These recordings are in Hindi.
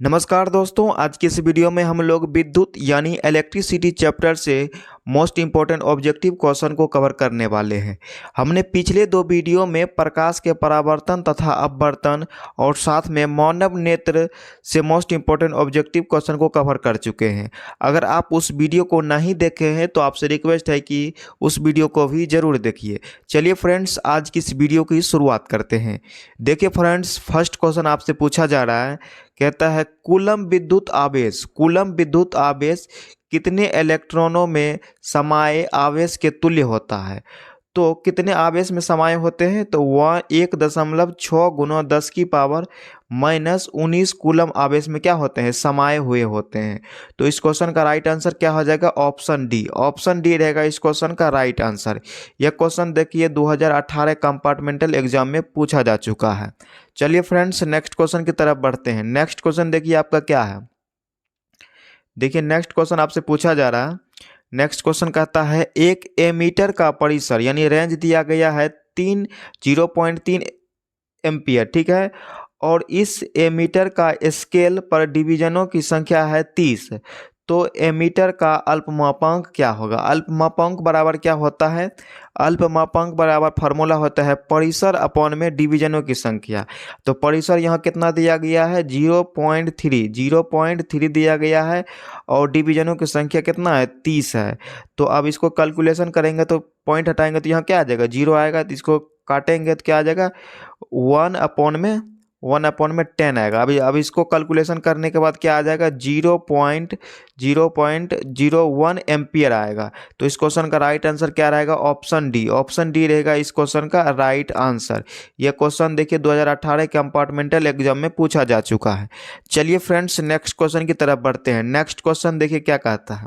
नमस्कार दोस्तों, आज की इस वीडियो में हम लोग विद्युत यानी इलेक्ट्रिसिटी चैप्टर से मोस्ट इम्पोर्टेंट ऑब्जेक्टिव क्वेश्चन को कवर करने वाले हैं। हमने पिछले दो वीडियो में प्रकाश के परावर्तन तथा अपवर्तन और साथ में मानव नेत्र से मोस्ट इम्पोर्टेंट ऑब्जेक्टिव क्वेश्चन को कवर कर चुके हैं। अगर आप उस वीडियो को नहीं देखे हैं तो आपसे रिक्वेस्ट है कि उस वीडियो को भी ज़रूर देखिए। चलिए फ्रेंड्स, आज की इस वीडियो की शुरुआत करते हैं। देखिए फ्रेंड्स, फर्स्ट क्वेश्चन आपसे पूछा जा रहा है, कहता है कूलम विद्युत आवेश कितने इलेक्ट्रॉनों में समाये आवेश के तुल्य होता है। तो कितने आवेश में समाये होते हैं, तो वह 1.6 गुना 10 की पावर -19 कूलम आवेश में क्या होते हैं, समाये हुए होते हैं। तो इस क्वेश्चन का राइट आंसर क्या हो जाएगा, ऑप्शन डी रहेगा इस क्वेश्चन का राइट आंसर। यह क्वेश्चन देखिए 2018 कंपार्टमेंटल एग्जाम में पूछा जा चुका है। चलिए फ्रेंड्स, नेक्स्ट क्वेश्चन की तरफ बढ़ते हैं। नेक्स्ट क्वेश्चन देखिए आपका क्या है। देखिए नेक्स्ट क्वेश्चन आपसे पूछा जा रहा है। नेक्स्ट क्वेश्चन कहता है एक एमीटर का परिसर यानी रेंज दिया गया है 0.3 एम्पियर, ठीक है, और इस एमीटर का स्केल पर डिवीजनों की संख्या है 30। तो एमीटर का अल्पमापांक क्या होगा। अल्पमापांक बराबर क्या होता है, अल्पमापांक बराबर फार्मूला होता है परिसर अपॉन में डिवीजनों की संख्या। तो परिसर यहाँ कितना दिया गया है, 0.3 दिया गया है और डिवीजनों की संख्या कितना है, 30 है। तो अब इसको कैलकुलेशन करेंगे तो पॉइंट हटाएंगे तो यहाँ क्या आ जाएगा, 0 आएगा। तो इसको काटेंगे तो क्या आ जाएगा, 1/10 आएगा। अभी इसको कैलकुलेशन करने के बाद क्या आ जाएगा, 0.01 एम्पियर आएगा। तो इस क्वेश्चन का राइट आंसर क्या रहेगा, ऑप्शन डी रहेगा इस क्वेश्चन का राइट आंसर। यह क्वेश्चन देखिए 2018 कंपार्टमेंटल एग्जाम में पूछा जा चुका है। चलिए फ्रेंड्स, नेक्स्ट क्वेश्चन की तरफ बढ़ते हैं। नेक्स्ट क्वेश्चन देखिए क्या कहता है।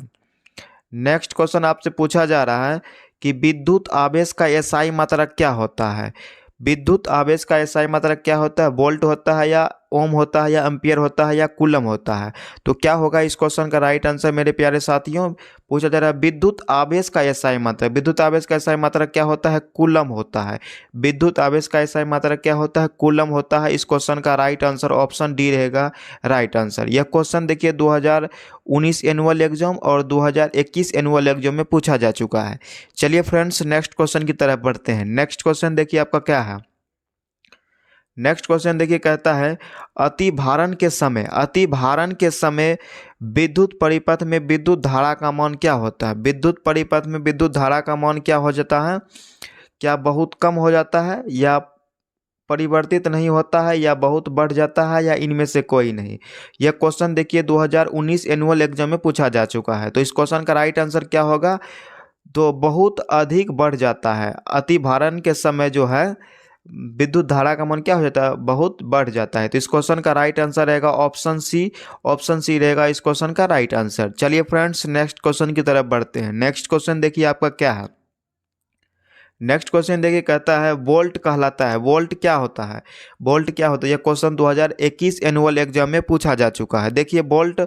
नेक्स्ट क्वेश्चन आपसे पूछा जा रहा है कि विद्युत आवेश का एसआई मात्रक क्या होता है। विद्युत आवेश का एसआई मात्रक क्या होता है, वोल्ट होता है या ओम होता है या एम्पियर होता है या कूलम होता है। तो क्या होगा इस क्वेश्चन का राइट आंसर मेरे प्यारे साथियों। पूछा जा रहा है विद्युत आवेश का एसआई मात्रक। विद्युत आवेश का एसआई मात्रक क्या होता है, कूलम होता है। विद्युत आवेश का एसआई मात्रक क्या होता है, कूलम होता है। इस क्वेश्चन का राइट आंसर ऑप्शन डी रहेगा राइट आंसर। यह क्वेश्चन देखिए 2019 एनुअल एग्जाम और 2021 एनुअल एग्जाम में पूछा जा चुका है। चलिए फ्रेंड्स, नेक्स्ट क्वेश्चन की तरफ बढ़ते हैं। नेक्स्ट क्वेश्चन देखिए आपका क्या है। नेक्स्ट क्वेश्चन देखिए कहता है अतिभारण के समय विद्युत परिपथ में विद्युत धारा का मान क्या होता है। विद्युत परिपथ में विद्युत धारा का मान क्या हो जाता है, क्या बहुत कम हो जाता है या परिवर्तित नहीं होता है या बहुत बढ़ जाता है या इनमें से कोई नहीं। यह क्वेश्चन देखिए 2019 एनुअल एग्जाम में पूछा जा चुका है। तो इस क्वेश्चन का राइट आंसर क्या होगा, तो बहुत अधिक बढ़ जाता है। अतिभारण के समय जो है विद्युत धारा का मान क्या हो जाता है, बहुत बढ़ जाता है। तो इस क्वेश्चन का राइट आंसर रहेगा ऑप्शन सी रहेगा इस क्वेश्चन का राइट आंसर। चलिए फ्रेंड्स, नेक्स्ट क्वेश्चन की तरफ बढ़ते हैं। नेक्स्ट क्वेश्चन देखिए आपका क्या है। नेक्स्ट क्वेश्चन देखिए कहता है वोल्ट कहलाता है। वोल्ट क्या होता है, वोल्ट क्या होता है। यह क्वेश्चन 2021 एनुअल एग्जाम में पूछा जा चुका है। देखिए वोल्ट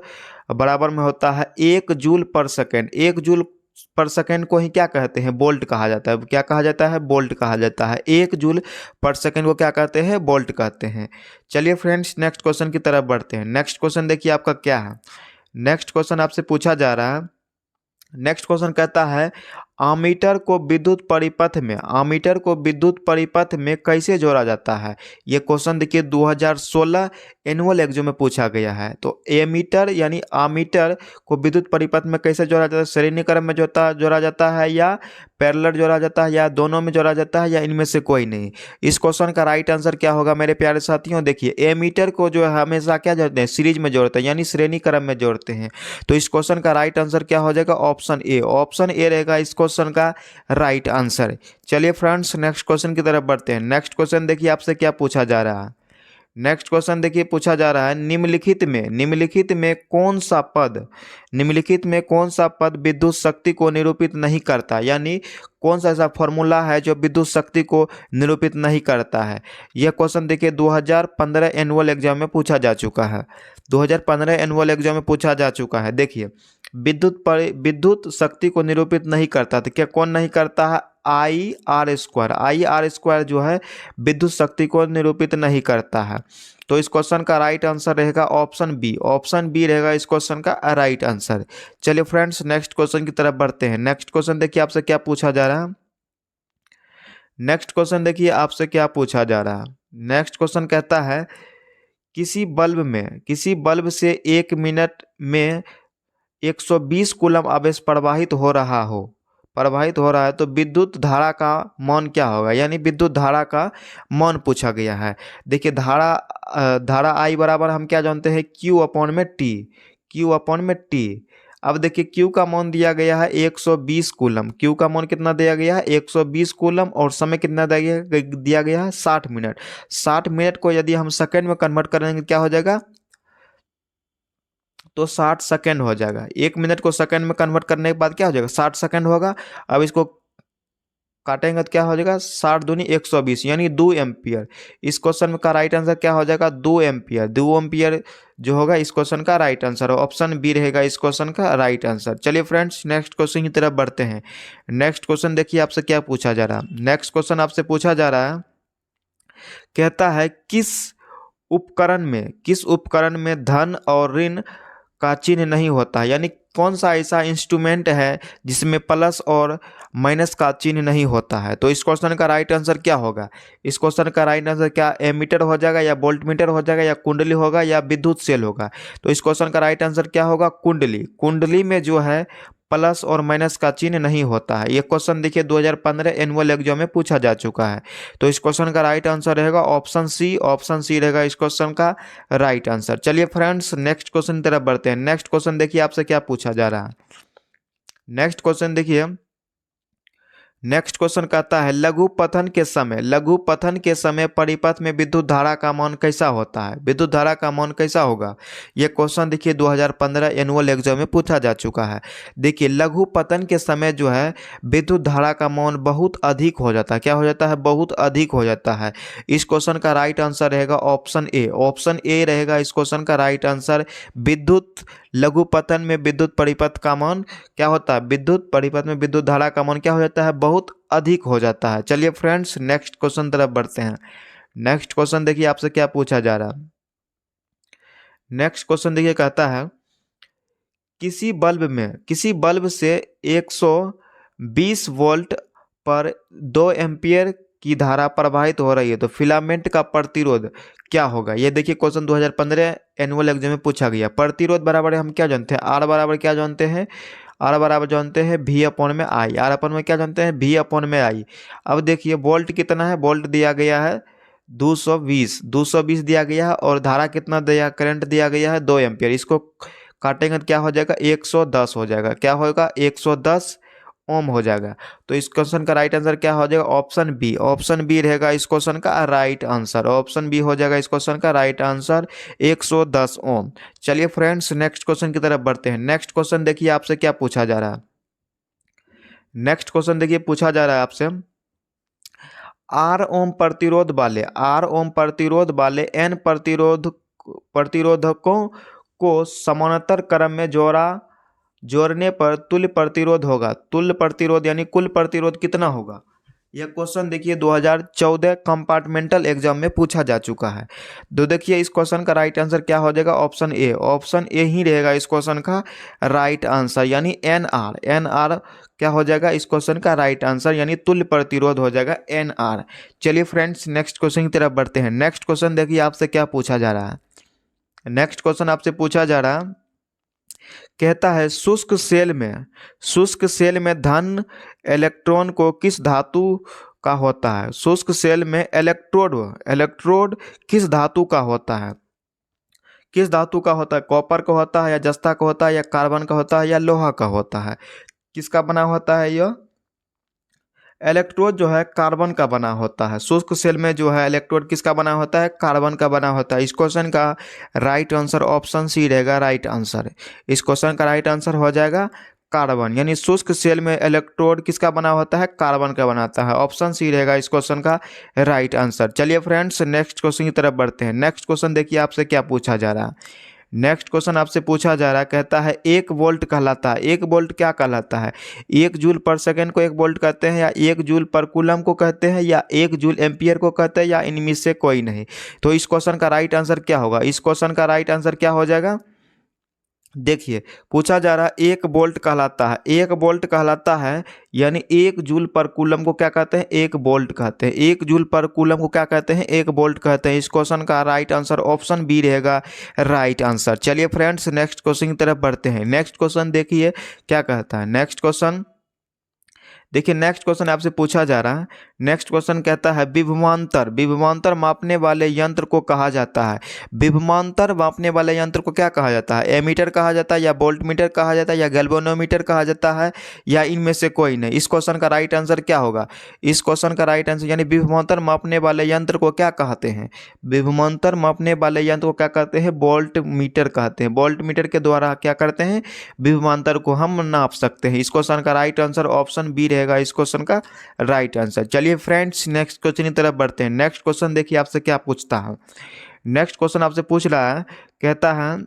बराबर में होता है 1 जूल पर सेकेंड। 1 जूल पर सेकेंड को ही क्या कहते हैं, वोल्ट कहा जाता है। क्या कहा जाता है, वोल्ट कहा जाता है। 1 जूल पर सेकेंड को क्या कहते हैं, वोल्ट कहते हैं। चलिए फ्रेंड्स, नेक्स्ट क्वेश्चन की तरफ बढ़ते हैं। नेक्स्ट क्वेश्चन देखिए आपका क्या है। नेक्स्ट क्वेश्चन आपसे पूछा जा रहा है। नेक्स्ट क्वेश्चन कहता है आमीटर को विद्युत परिपथ में कैसे जोड़ा जाता है। ये क्वेश्चन देखिए 2016 एनुअल एग्जाम में पूछा गया है। तो एमीटर यानी आमीटर को विद्युत परिपथ में कैसे जोड़ा जाता है, श्रेणी क्रम में जोड़ा जाता है या पैरेलल जोड़ा जाता है या दोनों में जोड़ा जाता है या इनमें से कोई नहीं। इस क्वेश्चन का राइट आंसर क्या होगा मेरे प्यारे साथियों। देखिए एमीटर को जो है हमेशा क्या जोड़ते हैं, सीरीज में जोड़ते हैं यानी श्रेणी क्रम में जोड़ते हैं। तो इस क्वेश्चन का राइट आंसर क्या हो जाएगा, ऑप्शन ए रहेगा इस क्वेश्चन का राइट आंसर। चलिए फ्रेंड्स, नेक्स्ट क्वेश्चन की तरफ बढ़ते हैं। नेक्स्ट क्वेश्चन देखिए आपसे क्या पूछा जा रहा है। नेक्स्ट क्वेश्चन देखिए पूछा जा रहा है निम्नलिखित में कौन सा पद विद्युत शक्ति को निरूपित नहीं करता, यानी कौन सा ऐसा फॉर्मूला है जो विद्युत शक्ति को निरूपित नहीं करता है। यह क्वेश्चन देखिए 2015 एनुअल एग्जाम में पूछा जा चुका है। 2015 एनुअल एग्जाम में पूछा जा चुका है। देखिए विद्युत शक्ति को निरूपित नहीं करता, तो क्या कौन नहीं करता है, आई आर स्क्वायर जो है विद्युत शक्ति को निरूपित नहीं करता है। तो इस क्वेश्चन का राइट आंसर रहेगा ऑप्शन बी। ऑप्शन बी रहेगा इस क्वेश्चन का राइट आंसर। चलिए फ्रेंड्स नेक्स्ट क्वेश्चन की तरफ बढ़ते हैं। नेक्स्ट क्वेश्चन देखिए आपसे क्या पूछा जा रहा है। नेक्स्ट क्वेश्चन देखिए आपसे क्या पूछा जा रहा है। नेक्स्ट क्वेश्चन कहता है किसी बल्ब से 1 मिनट में 120 कूलम आवेश प्रवाहित हो रहा है तो विद्युत धारा का मान क्या होगा, यानी विद्युत धारा का मान पूछा गया है। देखिए धारा आई बराबर हम क्या जानते हैं, क्यू अपॉन में टी। अब देखिए क्यू का मान दिया गया है 120 कूलम। क्यू का मान कितना दिया गया है 120 कूलम, और समय कितना दिया गया है 60 मिनट। 60 मिनट को यदि हम सेकंड में कन्वर्ट करेंगे क्या हो जाएगा, तो 60 सेकंड हो जाएगा। 1 मिनट को सेकंड में कन्वर्ट करने के बाद क्या हो जाएगा 60 सेकंड होगा। अब इसको काटेंगे तो क्या हो जाएगा 60 दूनी 120 यानी 2 एम्पियर। इस क्वेश्चन का राइट आंसर क्या हो जाएगा 2 एम्पियर। 2 एम्पियर जो होगा इस क्वेश्चन का राइट आंसर, ऑप्शन बी रहेगा इस क्वेश्चन का राइट आंसर। चलिए फ्रेंड्स नेक्स्ट क्वेश्चन की तरफ बढ़ते हैं। नेक्स्ट क्वेश्चन देखिए आपसे क्या पूछा जा रहा है। नेक्स्ट क्वेश्चन आपसे पूछा जा रहा है, कहता है किस उपकरण में धन और ऋण का चिन्ह नहीं होता है, यानी कौन सा ऐसा इंस्ट्रूमेंट है जिसमें प्लस और माइनस का चिन्ह नहीं होता है। तो इस क्वेश्चन का राइट आंसर क्या होगा। इस क्वेश्चन का राइट आंसर क्या एमीटर हो जाएगा, या वोल्ट मीटर हो जाएगा, या कुंडली होगा, या विद्युत सेल होगा। तो इस क्वेश्चन का राइट आंसर क्या होगा कुंडली में जो है प्लस और माइनस का चिन्ह नहीं होता है। ये क्वेश्चन देखिए 2015 एनुअल एग्जाम में पूछा जा चुका है। तो इस क्वेश्चन का राइट आंसर रहेगा ऑप्शन सी रहेगा इस क्वेश्चन का राइट आंसर। चलिए फ्रेंड्स नेक्स्ट क्वेश्चन की तरफ बढ़ते हैं। नेक्स्ट क्वेश्चन देखिए आपसे क्या पूछा जा रहा है। नेक्स्ट क्वेश्चन देखिए, नेक्स्ट क्वेश्चन कहता है लघु पतन के समय परिपथ में विद्युत धारा का मान कैसा होता है। विद्युत धारा का मान कैसा होगा, यह क्वेश्चन देखिए 2015 एनुअल एग्जाम में पूछा जा चुका है। देखिए लघु पतन के समय जो है विद्युत धारा का मान बहुत अधिक हो जाता है। क्या हो जाता है, बहुत अधिक हो जाता है। इस क्वेश्चन का राइट आंसर रहेगा ऑप्शन ए रहेगा इस क्वेश्चन का राइट आंसर। लघु पतन में विद्युत परिपथ का मान क्या होता है, विद्युत परिपथ में विद्युत धारा का मान क्या हो जाता है, बहुत अधिक हो जाता है। चलिए फ्रेंड्स नेक्स्ट क्वेश्चन तरफ बढ़ते हैं। नेक्स्ट क्वेश्चन देखिए आपसे क्या पूछा जा रहा है। नेक्स्ट क्वेश्चन देखिए कहता है किसी बल्ब से 120 वोल्ट पर 2 एम्पियर की धारा प्रवाहित हो रही है तो फिलामेंट का प्रतिरोध क्या होगा। ये देखिए क्वेश्चन 2015 एनुअल एग्जाम में पूछा गया। प्रतिरोध बराबर हम क्या जानते हैं, आर बराबर क्या जानते हैं, आर बराबर जानते हैं वी अपॉन में आई। आर अपॉन में क्या जानते हैं, वी अपॉन में आई। अब देखिए वोल्ट कितना है, वोल्ट दिया गया है 220 दिया गया है, और धारा कितना दिया, करंट दिया गया है 2 एम्पियर। इसको काटेंगे तो क्या हो जाएगा 110 हो जाएगा। क्या होगा 110 ओम हो जाएगा। तो इस क्वेश्चन का राइट आंसर क्या हो जाएगा ऑप्शन बी रहेगा इस क्वेश्चन का राइट आंसर। ऑप्शन बी हो जाएगा इस क्वेश्चन का राइट आंसर 110 ओम। चलिए फ्रेंड्स नेक्स्ट क्वेश्चन की तरफ बढ़ते हैं। नेक्स्ट क्वेश्चन देखिए आपसे क्या पूछा जा रहा है। नेक्स्ट क्वेश्चन देखिए पूछा जा रहा है आपसे आर ओम प्रतिरोध वाले एन प्रतिरोधकों को समानांतर क्रम में जोड़ने पर तुल्य प्रतिरोध होगा। तुल्य प्रतिरोध यानी कुल प्रतिरोध कितना होगा। यह क्वेश्चन देखिए 2014 कंपार्टमेंटल एग्जाम में पूछा जा चुका है। तो देखिए इस क्वेश्चन का राइट आंसर क्या हो जाएगा ऑप्शन ए ही रहेगा इस क्वेश्चन का राइट आंसर, यानी एन आर क्या हो जाएगा इस क्वेश्चन का राइट आंसर, यानी तुल्य प्रतिरोध हो जाएगा एन आर। चलिए फ्रेंड्स नेक्स्ट क्वेश्चन की तरफ बढ़ते हैं। नेक्स्ट क्वेश्चन देखिए आपसे क्या पूछा जा रहा है। नेक्स्ट क्वेश्चन आपसे पूछा जा रहा है, कहता है शुष्क सेल में धन इलेक्ट्रॉन को किस धातु का होता है। शुष्क सेल में इलेक्ट्रोड किस धातु का होता है, किस धातु का होता है, कॉपर का होता है, या जस्ता का होता है, या कार्बन का होता है, या लोहा का होता है। किसका बना होता है, यह इलेक्ट्रोड जो है कार्बन का बना होता है। शुष्क सेल में जो है इलेक्ट्रोड किसका बना होता है, कार्बन का बना होता है। इस क्वेश्चन का राइट आंसर ऑप्शन सी रहेगा राइट आंसर। इस क्वेश्चन का राइट आंसर हो जाएगा कार्बन, यानी शुष्क सेल में इलेक्ट्रोड किसका बना होता है, कार्बन का बनाता है। ऑप्शन सी रहेगा इस क्वेश्चन का राइट आंसर। चलिए फ्रेंड्स नेक्स्ट क्वेश्चन की तरफ बढ़ते हैं। नेक्स्ट क्वेश्चन देखिए आपसे क्या पूछा जा रहा है। नेक्स्ट क्वेश्चन आपसे पूछा जा रहा है, कहता है 1 वोल्ट कहलाता है। 1 वोल्ट क्या कहलाता है? 1 जूल पर सेकेंड को 1 वोल्ट कहते हैं, या 1 जूल पर कूलम को कहते हैं, या 1 जूल एम्पियर को कहते हैं, या इनमें से कोई नहीं। तो इस क्वेश्चन का राइट आंसर क्या होगा? इस क्वेश्चन का राइट आंसर क्या हो जाएगा? देखिए, पूछा जा रहा है 1 वोल्ट कहलाता है। 1 वोल्ट कहलाता है यानी 1 जूल पर कूलम को क्या कहते हैं? 1 वोल्ट कहते हैं। 1 जूल पर कूलम को क्या कहते हैं? 1 वोल्ट कहते हैं। इस क्वेश्चन का राइट आंसर ऑप्शन बी रहेगा राइट आंसर। चलिए फ्रेंड्स, नेक्स्ट क्वेश्चन की तरफ बढ़ते हैं। नेक्स्ट क्वेश्चन देखिए क्या कहता है। नेक्स्ट क्वेश्चन देखिए, नेक्स्ट क्वेश्चन आपसे पूछा जा रहा है। नेक्स्ट क्वेश्चन कहता है विभवांतर। विभवांतर मापने वाले यंत्र को कहा जाता है। विभवांतर मापने वाले यंत्र को क्या कहा जाता है? एमीटर कहा जाता है, या वोल्टमीटर कहा जाता है, या गैल्वेनोमीटर कहा जाता है, या इनमें से कोई नहीं। इस क्वेश्चन का राइट आंसर क्या होगा? इस क्वेश्चन का राइट आंसर यानी विभवांतर मापने वाले यंत्र को क्या कहते हैं? विभवांतर मापने वाले यंत्र को क्या कहते हैं? वोल्ट मीटर कहते हैं। वोल्ट मीटर के द्वारा क्या करते हैं? विभवांतर को हम नाप सकते हैं। इस क्वेश्चन का राइट आंसर ऑप्शन बी रहेगा इस क्वेश्चन का राइट आंसर। चलिए फ्रेंड्स, नेक्स्ट क्वेश्चन की तरफ बढ़ते हैं। नेक्स्ट क्वेश्चन देखिए आपसे क्या पूछता है। नेक्स्ट क्वेश्चन आपसे पूछ रहा है, कहता है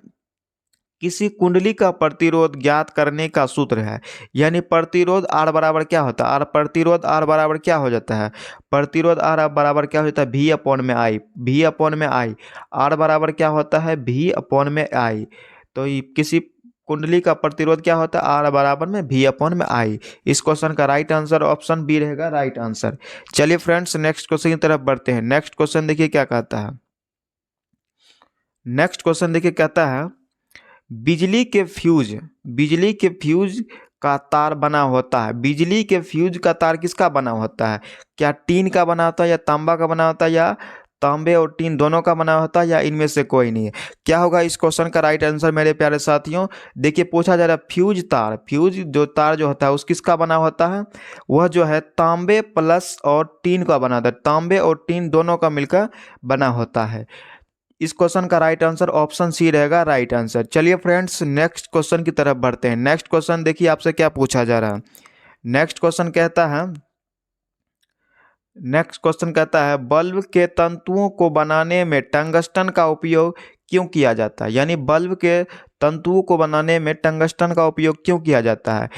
किसी कुंडली का प्रतिरोध ज्ञात करने का सूत्र है। यानी प्रतिरोध आर बराबर क्या होता है? प्रतिरोध आर बराबर क्या हो जाता है? प्रतिरोध आर बराबर क्या हो जाता है? भी अपॉन में आई। भी अपॉन में आई। आर बराबर क्या होता है? भी अपॉन में आई। तो किसी कुंडली का प्रतिरोध क्या होता है? आर बराबर में भी अपॉन में आई। इस क्वेश्चन का राइट आंसर ऑप्शन बी रहेगा राइट आंसर। चलिए फ्रेंड्स, नेक्स्ट क्वेश्चन की तरफ बढ़ते हैं। नेक्स्ट क्वेश्चन देखिए क्या कहता है। नेक्स्ट क्वेश्चन देखिए कहता है बिजली के फ्यूज का तार बना होता है। बिजली के फ्यूज का तार किसका बना होता है? क्या टीन का बना होता है, या तांबा का बना होता है, या तांबे और टीन दोनों का बना होता है, या इनमें से कोई नहीं है? क्या होगा इस क्वेश्चन का राइट आंसर मेरे प्यारे साथियों? देखिए, पूछा जा रहा है फ्यूज तार। फ्यूज जो तार जो होता है उस किसका बना होता है? वह जो है तांबे प्लस और टीन का बना होता है। तांबे और टीन दोनों का मिलकर बना होता है। इस क्वेश्चन का राइट आंसर ऑप्शन सी रहेगा राइट आंसर। चलिए फ्रेंड्स, नेक्स्ट क्वेश्चन की तरफ बढ़ते हैं। नेक्स्ट क्वेश्चन देखिए आपसे क्या पूछा जा रहा है। नेक्स्ट क्वेश्चन कहता है बल्ब के तंतुओं को बनाने में टंगस्टन का उपयोग क्यों किया जाता है? यानी बल्ब के तंतुओं को बनाने में टंगस्टन का उपयोग क्यों किया जाता है?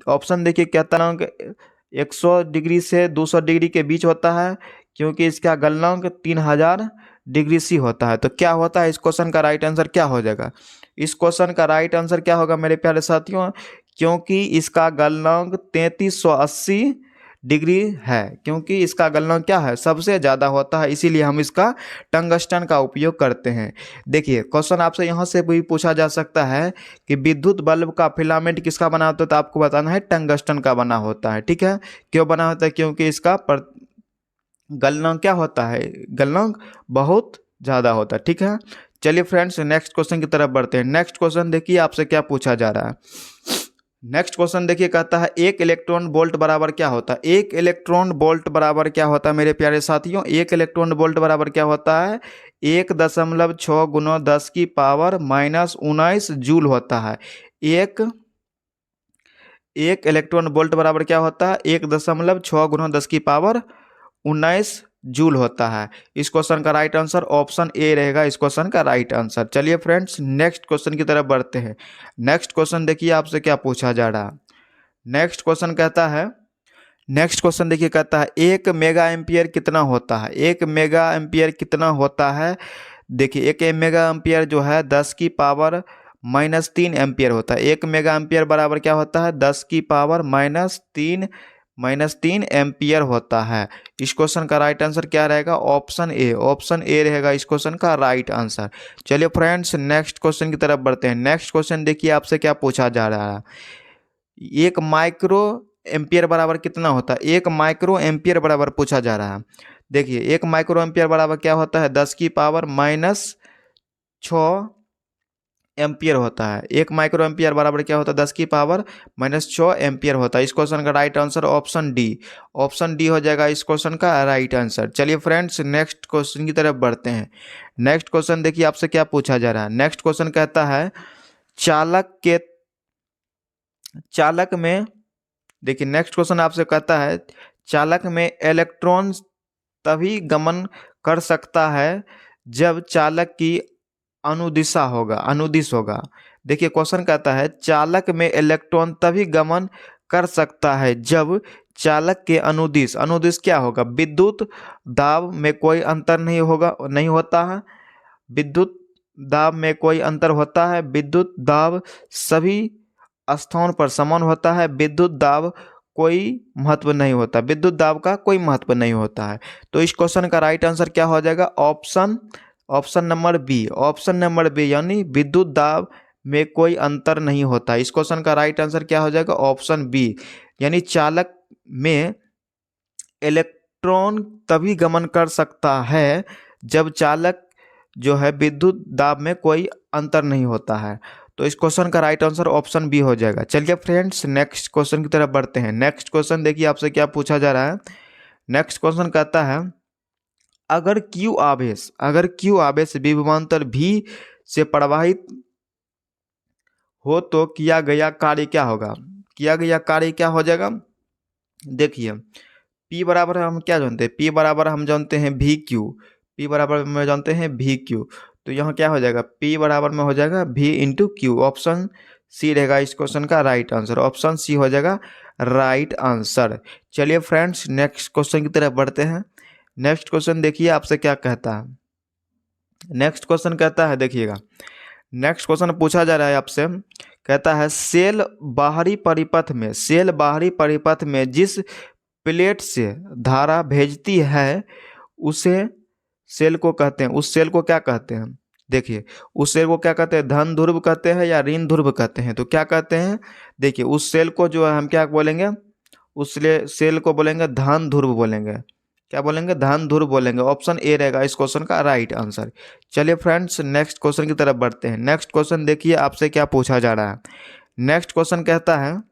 ऑप्शन देखिए, कहता है 100 डिग्री से 200 डिग्री के बीच होता है, क्योंकि इसका गलनांक 3000 डिग्री सी होता है। तो क्या होता है? इस क्वेश्चन का राइट आंसर क्या हो जाएगा? इस क्वेश्चन का राइट आंसर क्या होगा मेरे प्यारे साथियों? क्योंकि इसका गलनांक 3380 डिग्री है। क्योंकि इसका गलनांक क्या है? सबसे ज़्यादा होता है, इसीलिए हम इसका टंगस्टन का उपयोग करते हैं। देखिए, क्वेश्चन आपसे यहाँ से भी पूछा जा सकता है कि विद्युत बल्ब का फिलामेंट किसका बना होता है? तो आपको बताना है टंगस्टन का बना होता है। ठीक है, क्यों बना होता है? क्योंकि इसका गलनांक क्या होता है? गलनांक बहुत ज़्यादा होता है। ठीक है, चलिए फ्रेंड्स, नेक्स्ट क्वेश्चन की तरफ बढ़ते हैं। नेक्स्ट क्वेश्चन देखिए आपसे क्या पूछा जा रहा है। नेक्स्ट क्वेश्चन देखिए, कहता है 1 इलेक्ट्रॉन वोल्ट बराबर क्या होता है? 1 इलेक्ट्रॉन वोल्ट बराबर क्या होता है मेरे प्यारे साथियों? 1 इलेक्ट्रॉन वोल्ट बराबर क्या होता है? 1.6 गुना 10 की पावर -19 जूल होता है। एक इलेक्ट्रॉन वोल्ट बराबर क्या होता है? 1.6 गुना 10 की पावर 19 जूल होता है। इस क्वेश्चन का राइट आंसर ऑप्शन ए रहेगा इस क्वेश्चन का राइट आंसर। चलिए फ्रेंड्स, नेक्स्ट क्वेश्चन की तरफ बढ़ते हैं। नेक्स्ट क्वेश्चन देखिए आपसे क्या पूछा जा रहा है। नेक्स्ट क्वेश्चन देखिए कहता है 1 मेगा एम्पियर कितना होता है? 1 मेगा एम्पियर कितना होता है? देखिए, 1 मेगा एम्पियर जो है 10 की पावर -3 एम्पियर होता है। 1 मेगा एम्पियर बराबर क्या होता है? 10 की पावर -3 एम्पियर होता है। इस क्वेश्चन का राइट आंसर क्या रहेगा? ऑप्शन ए रहेगा इस क्वेश्चन का राइट आंसर। चलिए फ्रेंड्स, नेक्स्ट क्वेश्चन की तरफ बढ़ते हैं। नेक्स्ट क्वेश्चन देखिए आपसे क्या पूछा जा रहा है। 1 माइक्रो एम्पियर बराबर कितना होता है? 1 माइक्रो एम्पियर बराबर पूछा जा रहा है। देखिए, 1 माइक्रो एम्पियर बराबर क्या होता है? 10 की पावर -6 एम्पियर होता है। 1 माइक्रो एम्पियर बराबर क्या होता है? 10 की पावर -6 एम्पियर होता है। इस क्वेश्चन का राइट आंसर ऑप्शन डी हो जाएगा इस क्वेश्चन का राइट आंसर। चलिए फ्रेंड्स, नेक्स्ट क्वेश्चन की तरफ बढ़ते हैं। नेक्स्ट क्वेश्चन देखिए आपसे क्या पूछा जा रहा है। नेक्स्ट क्वेश्चन कहता है चालक में देखिए, नेक्स्ट क्वेश्चन आपसे कहता है चालक में इलेक्ट्रॉन तभी गमन कर सकता है जब चालक की अनुदिशा होगा, अनुदिश होगा। देखिए क्वेश्चन कहता है चालक में इलेक्ट्रॉन तभी गमन कर सकता है जब चालक के अनुदिश, अनुदिश क्या होगा, विद्युत दाब में कोई अंतर नहीं होगा, नहीं होता है। विद्युत दाब में कोई अंतर होता है, विद्युत दाब सभी स्थानों पर समान होता है, विद्युत दाब कोई महत्व नहीं होता, विद्युत दाब का कोई महत्व नहीं होता है। तो इस क्वेश्चन का राइट आंसर क्या हो जाएगा, option option number B, option number B, यानी विद्युत दाब में कोई अंतर नहीं होता। इस क्वेश्चन का राइट आंसर क्या हो जाएगा, ऑप्शन बी, यानी चालक में इलेक्ट्रॉन तभी गमन कर सकता है जब चालक जो है विद्युत दाब में कोई अंतर नहीं होता है। तो इस क्वेश्चन का राइट आंसर ऑप्शन बी हो जाएगा। चलिए फ्रेंड्स नेक्स्ट क्वेश्चन की तरफ बढ़ते हैं। नेक्स्ट क्वेश्चन देखिए आपसे क्या पूछा जा रहा है। नेक्स्ट क्वेश्चन कहता है अगर Q आवेश, अगर Q आवेश विभवांतर V से प्रवाहित हो तो किया गया कार्य क्या होगा, किया गया कार्य क्या हो जाएगा। देखिए P बराबर हम क्या जानते हैं, P बराबर हम जानते हैं VQ, P बराबर में जानते हैं VQ। तो यहाँ क्या हो जाएगा, P बराबर में हो जाएगा V into Q. Option C रहेगा इस क्वेश्चन का राइट आंसर, ऑप्शन सी हो जाएगा राइट आंसर। चलिए फ्रेंड्स नेक्स्ट क्वेश्चन की तरफ बढ़ते हैं। नेक्स्ट क्वेश्चन देखिए आपसे क्या कहता है। नेक्स्ट क्वेश्चन कहता है, देखिएगा नेक्स्ट क्वेश्चन पूछा जा रहा है आपसे, कहता है सेल बाहरी परिपथ में, सेल बाहरी परिपथ में जिस प्लेट से धारा भेजती है उसे सेल को कहते हैं, उस सेल को क्या कहते हैं। देखिए उस सेल को क्या कहते हैं, धन ध्रुव कहते हैं या ऋण ध्रुव कहते हैं। तो क्या कहते हैं, देखिए उस सेल को जो है हम क्या बोलेंगे, उस सेल को बोलेंगे धन ध्रुव बोलेंगे। क्या बोलेंगे, धन ध्रुव बोलेंगे। ऑप्शन ए रहेगा इस क्वेश्चन का राइट आंसर। चलिए फ्रेंड्स नेक्स्ट क्वेश्चन की तरफ बढ़ते हैं। नेक्स्ट क्वेश्चन देखिए आपसे क्या पूछा जा रहा है। नेक्स्ट क्वेश्चन कहता है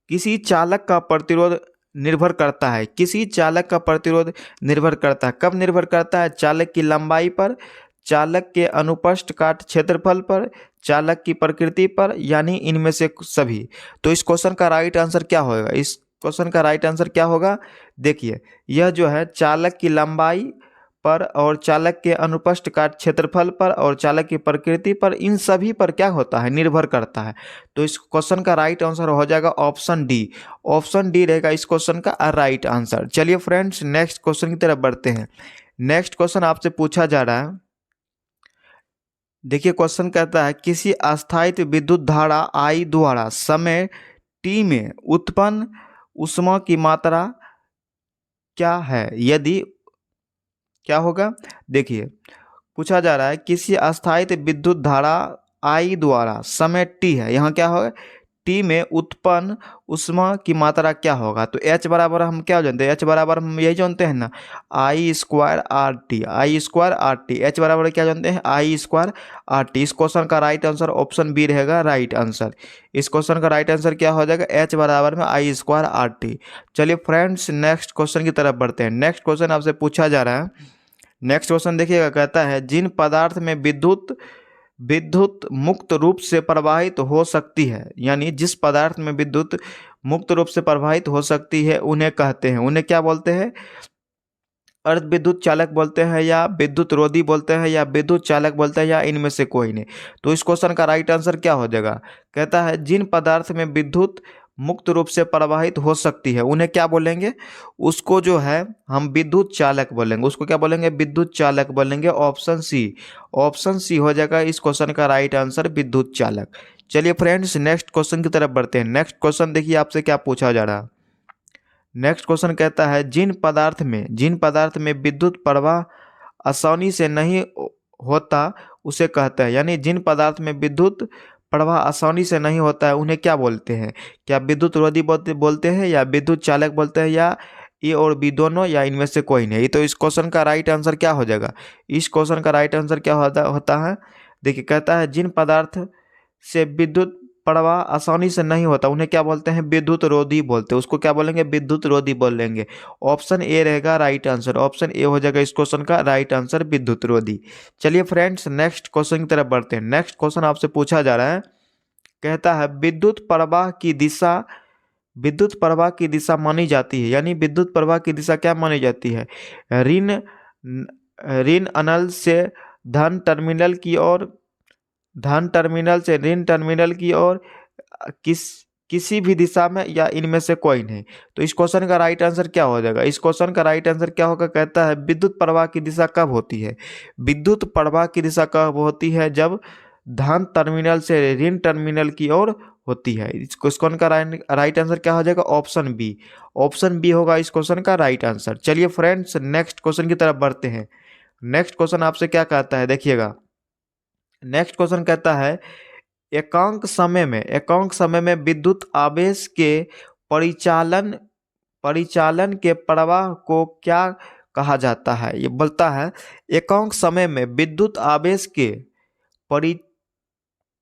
किसी चालक का प्रतिरोध निर्भर करता है, किसी चालक का प्रतिरोध निर्भर करता है, कब निर्भर करता है, चालक की लंबाई पर, चालक के अनुप्रस्थ काट क्षेत्रफल पर, चालक की प्रकृति पर, यानी इनमें से सभी। तो इस क्वेश्चन का राइट आंसर क्या होगा, इस क्वेश्चन का राइट आंसर क्या होगा। देखिए यह जो है चालक की लंबाई पर और चालक के अनुप्रस्थ काट क्षेत्रफल पर और चालक की प्रकृति पर, इन सभी पर क्या होता है, निर्भर करता है। तो इस क्वेश्चन का राइट आंसर हो जाएगा ऑप्शन डी, ऑप्शन डी रहेगा इस क्वेश्चन का राइट आंसर। चलिए फ्रेंड्स नेक्स्ट क्वेश्चन की तरफ बढ़ते हैं। नेक्स्ट क्वेश्चन आपसे पूछा जा रहा है, देखिए क्वेश्चन कहता है किसी अस्थायी विद्युत धारा I द्वारा समय t में उत्पन्न ऊष्मा की मात्रा क्या है, यदि क्या होगा। देखिए पूछा जा रहा है किसी अस्थायी विद्युत धारा I द्वारा समय t है, यहाँ क्या होगा, t में उत्पन्न ऊष्मा की मात्रा क्या होगा। तो H बराबर हम क्या जानते हैं, H बराबर हम यही जानते हैं ना, I square R T, I square R T. H बराबर क्या जानते हैं, I स्क्वायर आर टी। इस क्वेश्चन का राइट आंसर ऑप्शन बी रहेगा राइट आंसर। इस क्वेश्चन का राइट आंसर क्या हो जाएगा, H बराबर में I स्क्वायर आर टी। चलिए फ्रेंड्स नेक्स्ट क्वेश्चन की तरफ बढ़ते हैं। नेक्स्ट क्वेश्चन आपसे पूछा जा रहा है। नेक्स्ट क्वेश्चन देखिएगा, कहता है जिन पदार्थ में विद्युत विद्युत मुक्त रूप से प्रवाहित हो सकती है, यानी जिस पदार्थ में विद्युत मुक्त रूप से प्रवाहित हो सकती है उन्हें कहते हैं, उन्हें क्या बोलते हैं, अर्ध विद्युत चालक बोलते हैं या विद्युत रोधी बोलते हैं या विद्युत चालक बोलते हैं या इनमें से कोई नहीं। तो इस क्वेश्चन का राइट आंसर क्या हो जाएगा, कहता है जिन पदार्थ में विद्युत मुक्त रूप से प्रवाहित हो सकती है उन्हें क्या बोलेंगे, उसको जो है हम विद्युत चालक बोलेंगे, उसको क्या बोलेंगे, विद्युत चालक बोलेंगे। ऑप्शन सी, ऑप्शन सी हो जाएगा इस क्वेश्चन का राइट आंसर, विद्युत चालक। चलिए फ्रेंड्स नेक्स्ट क्वेश्चन की तरफ बढ़ते हैं। नेक्स्ट क्वेश्चन देखिए आपसे क्या पूछा जा रहा है। नेक्स्ट क्वेश्चन कहता है जिन पदार्थ में विद्युत प्रवाह आसानी से नहीं होता उसे कहता है, यानी जिन पदार्थ में विद्युत प्रवाह आसानी से नहीं होता है उन्हें क्या बोलते हैं, क्या विद्युत रोधी बोलते हैं या विद्युत चालक बोलते हैं या ए और बी दोनों या इनमें से कोई नहीं। तो इस क्वेश्चन का राइट आंसर क्या हो जाएगा, इस क्वेश्चन का राइट आंसर क्या होता है। देखिए कहता है जिन पदार्थ से विद्युत प्रवाह आसानी से नहीं होता उन्हें क्या बोलते हैं, विद्युत रोधी बोलते हैं, उसको क्या बोलेंगे, विद्युत रोधी बोलेंगे। ऑप्शन ए रहेगा राइट आंसर, ऑप्शन ए हो जाएगा इस क्वेश्चन का राइट आंसर, विद्युत रोधी। चलिए फ्रेंड्स नेक्स्ट क्वेश्चन की तरफ बढ़ते हैं। नेक्स्ट क्वेश्चन आपसे पूछा जा रहा है, कहता है विद्युत प्रवाह की दिशा मानी जाती है, यानी विद्युत प्रवाह की दिशा क्या मानी जाती है, ऋण ऋण अनल से धन टर्मिनल की ओर, धन टर्मिनल से ऋण टर्मिनल की ओर, किसी भी दिशा में या इनमें से कोई नहीं। तो इस क्वेश्चन का राइट आंसर क्या हो जाएगा? इस क्वेश्चन का राइट आंसर क्या होगा? कहता है विद्युत प्रवाह की दिशा कब होती है? विद्युत प्रवाह की दिशा कब होती है? जब धन टर्मिनल से ऋण टर्मिनल की ओर होती है। इस क्वेश्चन का राइट आंसर क्या हो जाएगा? Option B. ऑप्शन बी होगा इस क्वेश्चन का राइट आंसर। चलिए फ्रेंड्स नेक्स्ट क्वेश्चन की तरफ बढ़ते हैं। नेक्स्ट क्वेश्चन आपसे क्या कहता है, देखिएगा। नेक्स्ट क्वेश्चन कहता है एकांक समय में विद्युत आवेश के परिचालन परिचालन के प्रवाह को क्या कहा जाता है? ये बोलता है एकांक समय में विद्युत आवेश के परि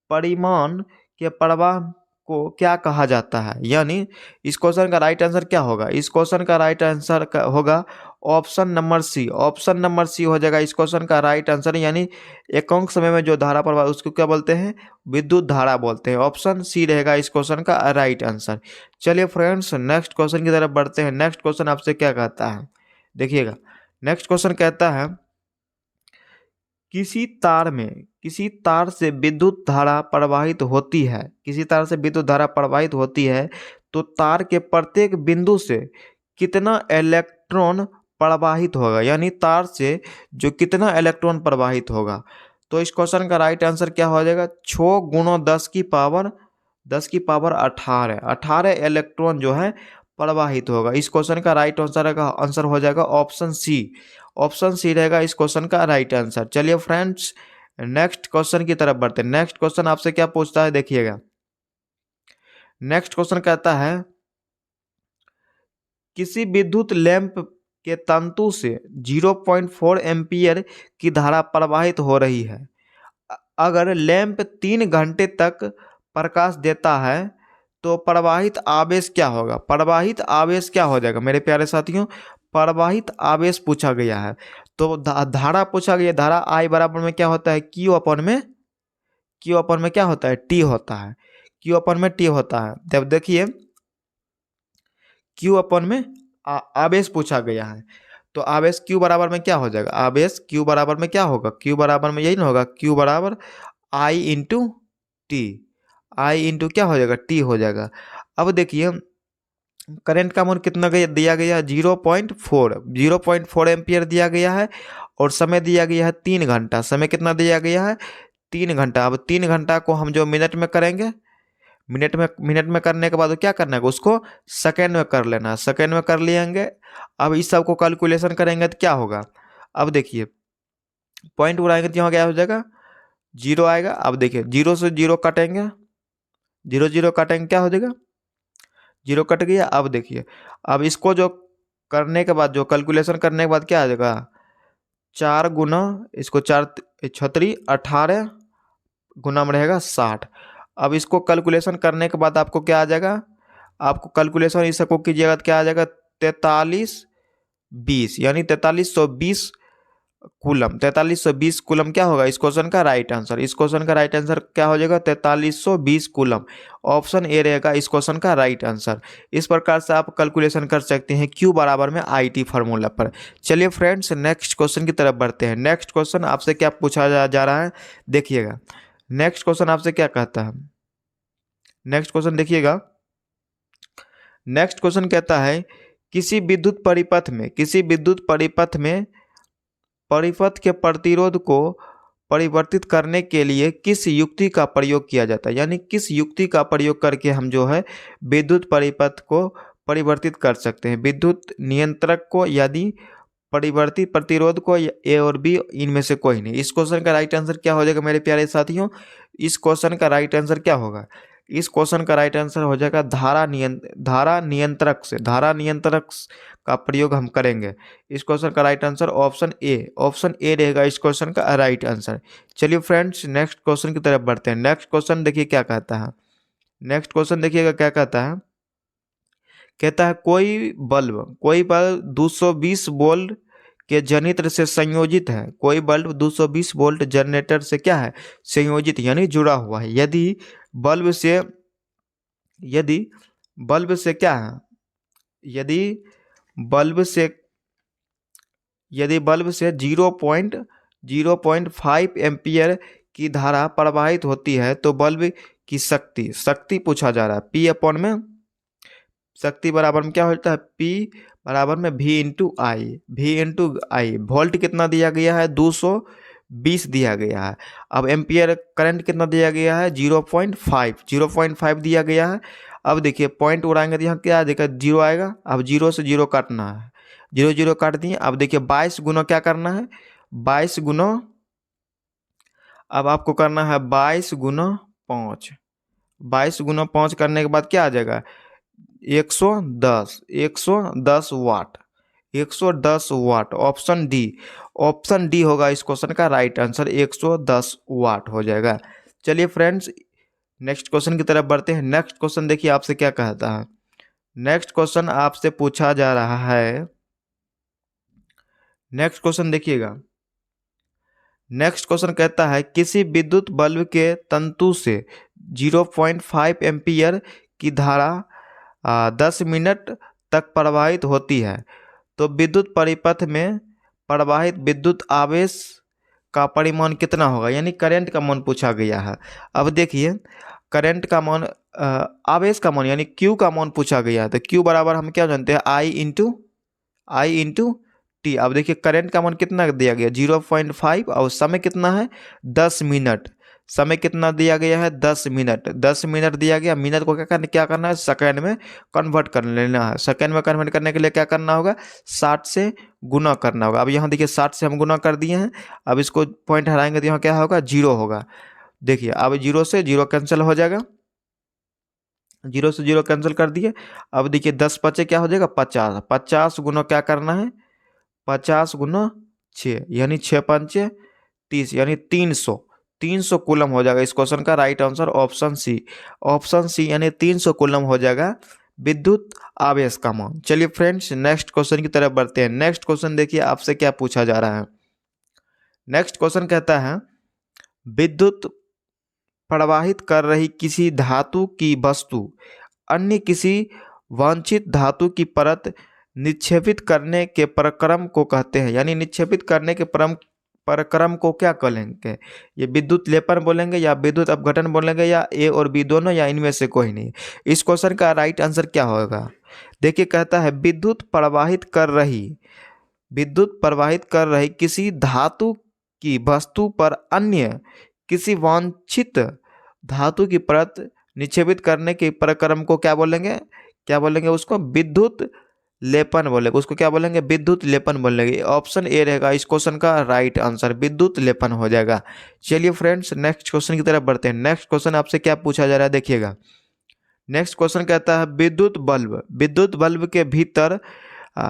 परिमाण के प्रवाह को क्या कहा जाता है? यानी इस क्वेश्चन का राइट आंसर क्या होगा? इस क्वेश्चन का राइट आंसर होगा option number C. Option number C हो जाएगा इस क्वेश्चन का राइट आंसर। यानी एकांक समय में जो धारा प्रवाह उसको क्या बोलते हैं? विद्युत धारा बोलते हैं। ऑप्शन सी रहेगा इस क्वेश्चन का राइट आंसर। चलिए फ्रेंड्स नेक्स्ट क्वेश्चन की तरफ बढ़ते हैं। नेक्स्ट क्वेश्चन आपसे क्या कहता है, देखिएगा। नेक्स्ट क्वेश्चन कहता है किसी तार से विद्युत धारा प्रवाहित होती है, किसी तार से विद्युत धारा प्रवाहित होती है तो तार के प्रत्येक बिंदु से कितना इलेक्ट्रॉन प्रवाहित होगा? यानी तार से जो कितना इलेक्ट्रॉन प्रवाहित होगा। तो इस क्वेश्चन का राइट आंसर क्या हो जाएगा? 6 गुणा 10 की पावर 18 18 इलेक्ट्रॉन जो है प्रवाहित होगा। इस क्वेश्चन का राइट आंसर हो जाएगा ऑप्शन सी। ऑप्शन सी रहेगा इस क्वेश्चन का राइट आंसर। चलिए फ्रेंड्स नेक्स्ट क्वेश्चन की तरफ बढ़ते हैं। नेक्स्ट क्वेश्चन आपसे क्या पूछता है, देखिएगा। नेक्स्ट क्वेश्चन कहता है किसी विद्युत लैंप के तंतु से 0.4 एम्पियर की धारा प्रवाहित हो रही है। अगर लैंप 3 घंटे तक प्रकाश देता है तो प्रवाहित आवेश क्या होगा? प्रवाहित आवेश क्या हो जाएगा मेरे प्यारे साथियों? प्रवाहित आवेश पूछा गया है। तो धारा पूछा गया। धारा आई बराबर में क्या होता है? क्यू अपन में क्या होता है? टी होता है। क्यू अपन में टी होता है। जब देखिए क्यू अपन में आवेश पूछा गया है तो आवेश क्यू बराबर में क्या हो जाएगा? आवेश क्यू बराबर में क्या होगा? क्यू बराबर में यही ना होगा, क्यू बराबर आई इंटू टी। आई इंटू क्या हो जाएगा? टी हो जाएगा। अब देखिए करंट का मान कितना दिया गया है? 0.4 एम्पियर दिया गया है और समय दिया गया है 3 घंटा। समय कितना दिया गया है? 3 घंटा। अब 3 घंटा को हम जो मिनट में करेंगे, मिनट में करने के बाद क्या करना है? उसको सेकेंड में कर लेना। सेकेंड में कर लेंगे। अब इस सब को कैलकुलेशन करेंगे तो क्या होगा? अब देखिए पॉइंट उड़ाएंगे तो यहाँ क्या हो जाएगा? 0 आएगा। अब देखिए 0 से 0 काटेंगे, 0 0 काटेंगे, क्या हो जाएगा? 0 कट गया। अब देखिए अब इसको जो करने के बाद, जो कैलकुलेशन करने के बाद क्या आ जाएगा? 4 गुना इसको 4 छतरी 18 गुना में रहेगा 60। अब इसको कैलकुलेशन करने के बाद आपको क्या आ जाएगा? आपको कैलकुलेशन इस सबको कीजिएगा तो क्या आ जाएगा? 4320 यानी 4320 कूलम। 4320 कूलम क्या होगा इस क्वेश्चन का राइट आंसर? इस क्वेश्चन का राइट आंसर क्या हो जाएगा? 4320 कूलम। ऑप्शन ए रहेगा इस क्वेश्चन का राइट आंसर। इस प्रकार से आप कैलकुलेशन कर सकते हैं क्यू बराबर में आई टी फार्मूला पर। चलिए फ्रेंड्स नेक्स्ट क्वेश्चन की तरफ बढ़ते हैं। नेक्स्ट क्वेश्चन आपसे क्या पूछा जा रहा है, देखिएगा। नेक्स्ट क्वेश्चन आपसे क्या कहता है? नेक्स्ट क्वेश्चन देखिएगा। नेक्स्ट क्वेश्चन कहता है किसी विद्युत परिपथ में परिपथ के प्रतिरोध को परिवर्तित करने के लिए किस युक्ति का प्रयोग किया जाता है? यानी किस युक्ति का प्रयोग करके हम जो है विद्युत परिपथ को परिवर्तित कर सकते हैं? विद्युत नियंत्रक को, यदि परिवर्तित प्रतिरोध को, ए और बी इनमें से कोई नहीं। इस क्वेश्चन का राइट आंसर क्या हो जाएगा मेरे प्यारे साथियों? इस क्वेश्चन का राइट आंसर क्या होगा? इस क्वेश्चन का राइट आंसर हो जाएगा धारा नियंत्रक का प्रयोग हम करेंगे। इस क्वेश्चन का राइट आंसर ऑप्शन ए रहेगा इस क्वेश्चन का राइट आंसर। चलिए फ्रेंड्स नेक्स्ट क्वेश्चन की तरफ बढ़ते हैं। नेक्स्ट क्वेश्चन देखिए क्या कहता है। नेक्स्ट क्वेश्चन देखिएगा क्या कहता है। कहता है कोई बल्ब 220 वोल्ट के जनरेटर से संयोजित है। कोई बल्ब 220 वोल्ट जनरेटर से क्या है? संयोजित यानी जुड़ा हुआ है। यदि बल्ब से क्या है? यदि बल्ब से 0.0 0.5 एम्पियर की धारा प्रवाहित होती है तो बल्ब की शक्ति पूछा जा रहा है। P अपॉन में शक्ति बराबर में क्या होता है, P बराबर में V इंटू आई। वोल्ट कितना दिया गया है, 220 दिया गया है। अब एम्पियर करंट कितना दिया गया है, 0.5 दिया गया है। अब देखिए पॉइंट उड़ाएंगे तो यहाँ क्या देखा, 0 आएगा। अब 0 से 0 काटना है, 0 0 काट दिए। अब देखिए 22 गुना क्या करना है, 22 गुना, अब आपको करना है 22 गुना 5। 22 गुना 5 करने के बाद क्या आ जाएगा, 110 वाट, 110 वाट। ऑप्शन डी होगा इस क्वेश्चन का राइट आंसर, 110 वाट हो जाएगा। चलिए फ्रेंड्स नेक्स्ट क्वेश्चन की तरफ बढ़ते हैं। नेक्स्ट क्वेश्चन देखिए आपसे क्या कहता है। नेक्स्ट क्वेश्चन आपसे पूछा जा रहा है, नेक्स्ट क्वेश्चन देखिएगा। नेक्स्ट क्वेश्चन कहता है किसी विद्युत बल्ब के तंतु से 0.5 एम्पियर की धारा 10 मिनट तक प्रवाहित होती है तो विद्युत परिपथ में प्रवाहित विद्युत आवेश का परिमाण कितना होगा, यानी करंट का मान पूछा गया है। अब देखिए करंट का मान, आवेश का मान यानी Q का मान पूछा गया है। तो Q बराबर हम क्या जानते हैं, I इंटू टी। अब देखिए करंट का मान कितना दिया गया, 0.5 और समय कितना है, 10 मिनट। समय कितना दिया गया है, 10 मिनट। 10 मिनट दिया गया, मिनट को क्या करना है, सेकंड में कन्वर्ट कर लेना है। सेकंड में कन्वर्ट करने के लिए क्या करना होगा, 60 से गुना करना होगा। अब यहाँ देखिए 60 से हम गुना कर दिए हैं। अब इसको पॉइंट हटाएंगे तो यहाँ क्या होगा, 0 होगा। देखिए अब 0 से 0 कैंसिल हो जाएगा, 0 से 0 कैंसिल कर दिए। अब देखिए 10 बचे क्या हो जाएगा, 50। 50 गुना क्या करना है, 50 गुना 6 यानी 6 पंचे 30 यानी 300 कूलम हो जाएगा। इस क्वेश्चन का राइट आंसर ऑप्शन सी यानी 300 कूलम हो जाएगा विद्युत आवेश का मान। चलिए फ्रेंड्स नेक्स्ट क्वेश्चन की तरफ बढ़ते हैं। नेक्स्ट क्वेश्चन देखिए आपसे क्या पूछा जा रहा है। नेक्स्ट क्वेश्चन कहता है विद्युत प्रवाहित कर रही किसी धातु की वस्तु अन्य किसी वांछित धातु की परत निक्षेपित करने के प्रक्रम को कहते हैं, यानी निक्षेपित करने के प्रक्रम को क्या कहेंगे, ये विद्युत लेपन बोलेंगे या विद्युत अपघटन बोलेंगे या ए और बी दोनों या इनमें से कोई नहीं। इस क्वेश्चन का राइट आंसर क्या होगा, देखिए कहता है विद्युत प्रवाहित कर रही किसी धातु की वस्तु पर अन्य किसी वांछित धातु की परत निक्षेपित करने के प्रक्रम को क्या बोलेंगे उसको विद्युत लेपन बोलेंगे। उसको क्या बोलेंगे, विद्युत लेपन बोलेंगे। ऑप्शन ए रहेगा इस क्वेश्चन का राइट आंसर, विद्युत लेपन हो जाएगा। चलिए फ्रेंड्स नेक्स्ट क्वेश्चन की तरफ बढ़ते हैं। नेक्स्ट क्वेश्चन आपसे क्या पूछा जा रहा है देखिएगा। नेक्स्ट क्वेश्चन कहता है विद्युत बल्ब के भीतर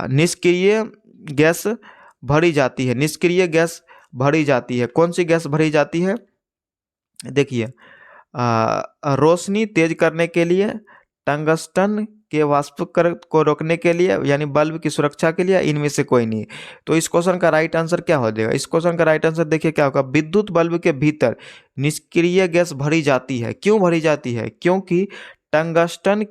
निष्क्रिय गैस भरी जाती है। निष्क्रिय गैस भरी जाती है, कौन सी गैस भरी जाती है, देखिए रोशनी तेज करने के लिए, टंगस्टन के वाष्पीकरण को रोकने के लिए, यानी बल्ब की सुरक्षा के लिए, इनमें से कोई नहीं। तो इस क्वेश्चन का राइट आंसर क्या हो जाएगा, इस क्वेश्चन का राइट आंसर देखिए क्या होगा, विद्युत बल्ब के भीतर निष्क्रिय गैस भरी जाती है। क्यों भरी जाती है, क्योंकि टंगस्टन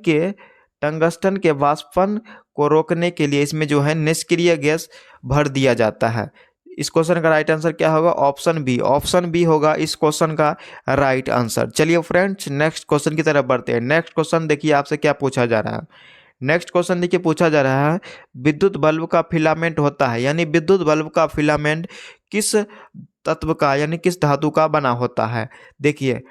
के वाष्पन को रोकने के लिए इसमें जो है निष्क्रिय गैस भर दिया जाता है। इस क्वेश्चन का राइट आंसर क्या होगा, ऑप्शन बी होगा इस क्वेश्चन का राइट आंसर। चलिए फ्रेंड्स नेक्स्ट क्वेश्चन की तरफ बढ़ते हैं। नेक्स्ट क्वेश्चन देखिए आपसे क्या पूछा जा रहा है। नेक्स्ट क्वेश्चन देखिए पूछा जा रहा है विद्युत बल्ब का फिलामेंट होता है, यानी विद्युत बल्ब का फिलामेंट किस तत्व का यानी किस धातु का बना होता है। देखिए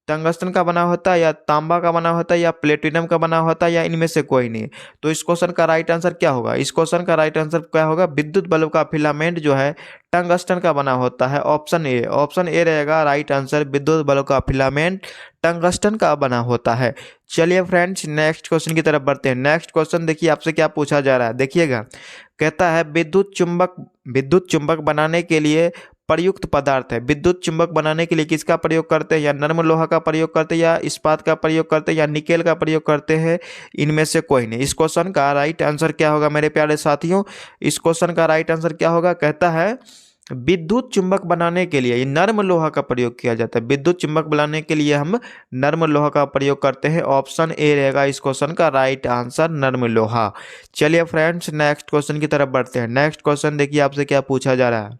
टंगस्टन का बना होता है या तांबा का बना होता है या प्लेटिनम का बना होता है या इनमें से कोई नहीं। तो इस क्वेश्चन का राइट आंसर क्या होगा, इस क्वेश्चन का राइट आंसर क्या होगा, विद्युत बल्ब का फिलामेंट जो है टंगस्टन का बना होता है। ऑप्शन ए रहेगा राइट आंसर, विद्युत बल्ब का फिलामेंट टंगस्टन का बना होता है। चलिए फ्रेंड्स नेक्स्ट क्वेश्चन की तरफ बढ़ते हैं। नेक्स्ट क्वेश्चन देखिए आपसे क्या पूछा जा रहा है देखिएगा। कहता है विद्युत चुंबक बनाने के लिए प्रयुक्त पदार्थ है। विद्युत चुंबक बनाने के लिए किसका प्रयोग करते हैं, या नर्म लोहा का प्रयोग करते हैं या इस्पात का प्रयोग करते हैं या निकेल का प्रयोग करते हैं, इनमें से कोई नहीं। इस क्वेश्चन का राइट आंसर क्या होगा मेरे प्यारे साथियों, इस क्वेश्चन का राइट आंसर क्या होगा, कहता है विद्युत चुंबक बनाने के लिए नर्म लोहा का प्रयोग किया जाता है। विद्युत चुंबक बनाने के लिए हम नर्म लोहा का प्रयोग करते हैं। ऑप्शन ए रहेगा इस क्वेश्चन का राइट आंसर, नर्म लोहा। चलिए फ्रेंड्स नेक्स्ट क्वेश्चन की तरफ बढ़ते हैं। नेक्स्ट क्वेश्चन देखिए आपसे क्या पूछा जा रहा है।